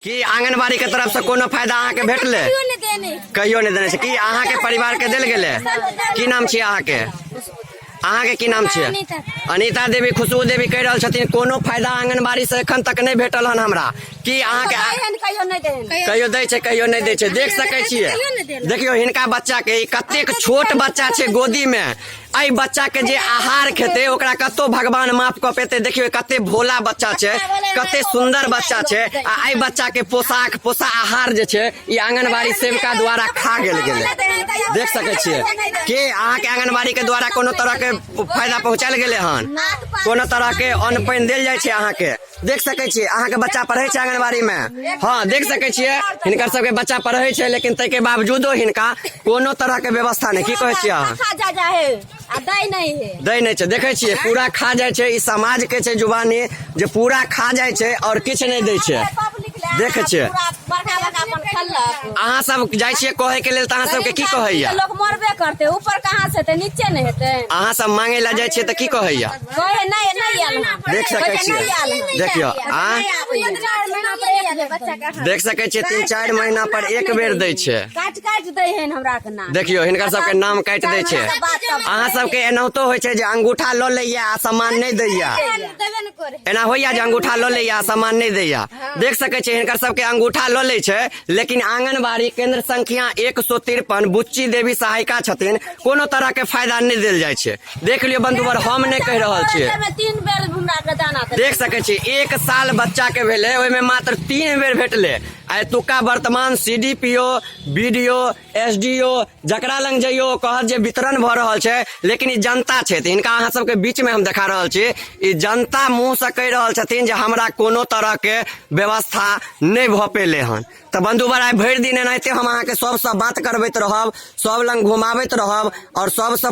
कि आंगनबाड़ी के तरफ से कोनो फायदा अहाँ के भेटले? कहियो नहीं देने छै कि अहाँ के परिवार के देल गेले? की नाम छियै अहाँ के? अहाँ के की नाम छियै? अनीता देवी, खुशबू देवी कह रहल छथिन कोनो फायदा आंगनबाड़ी से एखन तक नहीं भेटल हन हमरा। कि अहाँ के कहियो दै छै कहियो नहीं दै छै। देख सकै छियै, देखियो हिनका बच्चा के कतेक छोट बच्चा छै गोदी में। आई बच्चा के जे आहार खेते ओकरा कतो भगवान माफ क पेते। देखियो कते भोला बच्चा छै, कते सुंदर बच्चा छै। आ आई बच्चा के पोषा आहार जे छै ई आंगनबाड़ी सेविका द्वारा खा गेल गेले। देख सकै छियै कि अहाँ के आंगनबाड़ी के द्वारा कोनो तरह के फायदा पहुंचायल गेले हन? कोनो तरह के अन्न पानि देल जाइ छै अहाँ के? देख सकै छियै अहाँ के बच्चा पढ़े छै आंगनबाड़ी में? हाँ देख सकै छियै हिनकर सबके बच्चा पढ़े छै, लेकिन तै के बावजूदो हिनका कोनो तरह के व्यवस्था नहीं। की कहे छियै अहाँ? दै नहीं छै। देखे छियै पूरा खा जाए छै। ई समाज के छै जुबानी जे पूरा खा जाए छै और किछ नहीं दै छै। देखे छियै अहाँ सब जाय छियै कहे के लेल त अहाँ सब के की कहैया? लोग मरबे करते, ऊपर कहाँ से नीचे नहीं हेते। अहाँ सब मांगे ला जाय छियै त की कहैया? कहे नहीं आयल। देख सकै छियै, देखियो देख सकै छियै 3-4 महीना पर एक बेर दै छै। काट दे है हमरा के नाम। देखियो हिनकर सबके नाम काट दै छै। अहाँ सबके एनाहितो होइ छै जे अंगूठा ल लैया आ सामान नहीं दैया। एना होइया जे अंगूठा ल लैया आ सामान नहीं दैया। देख सकै छियै हिनकर सबके अंगूठा ल लै छै, लेकिन आंगनबाड़ी केंद्र संख्या 153 बुच्ची देवी सहायिका छथिन, कोनो तरह के फायदा नहीं देल जाय छै। देख लियो बंधुवर, हम नहीं कह रहल छियै। देख सकै छी 1 साल बच्चा के भेले, ओहि में मात्र 3 बेर भेटले। एतुका वर्तमान CDPO, BDO, SDO जकरा लंग जइयो कहत जे वितरण भ रहल छै, लेकिन ई जनता छै। हिनका अहाँ सबके बीच में हम देखा रहल छी, ई जनता मुंह से कह रहल छथिन जे हमरा कोनो तरह के व्यवस्था नहीं भ पेले हन। तो बंधुवर आइ भरि दिन एनाहिते हम अहाँ के सबसे बात करबैत रहब, सब लंग घुमाबैत रहब और सबसे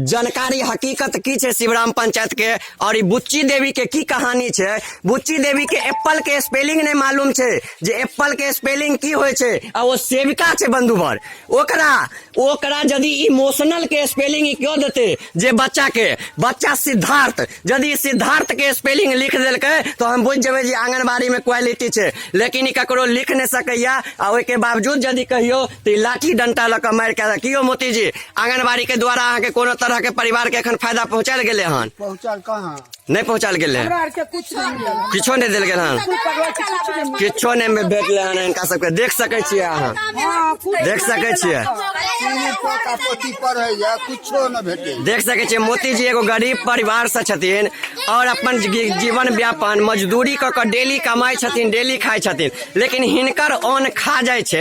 जानकारी हकीकत की छै शिवराम पंचायत के और ई बुच्ची देवी के की कहानी छै। बुच्ची देवी के एप्पल के स्पेलिंग नहीं मालूम छै जे एप्पल के स्पेलिंग की होय छै, आ वो सेविका छै बंधुवर। ओकरा यदि इमोशनल के स्पेलिंग क्यों देते जे बच्चा सिद्धार्थ, यदि सिद्धार्थ के स्पेलिंग लिख देलकै तो हम बुझ जेबै जे आंगनबाड़ी में क्वालिटी छै। लेकिन ई ककरो लिख नहीं सकैया, आ ओहि के बावजूद यदि कहियो तो लाठी डंटा ल के मार के कियो मोती जी आंगनबाड़ी के द्वारा अहाँ के कोनो तरह के परिवार के एखन फायदा पहुंचायल गेले हन? पहुँचल कहाँ? नहीं पहुंचायल गेले, किछो नहीं देल गेल हन, किछो नहीं भेटले हन इनका सबके। देख सकै छियै अहाँ, देख सकै छियै, देख सकै छियै मोती जी एगो गरीब परिवार से छथिन और अपन जीवन व्यापन मजदूरी क के डेली कमाई छथिन, डेली खाई छथिन, लेकिन हिनकर अन्न खा जाय छै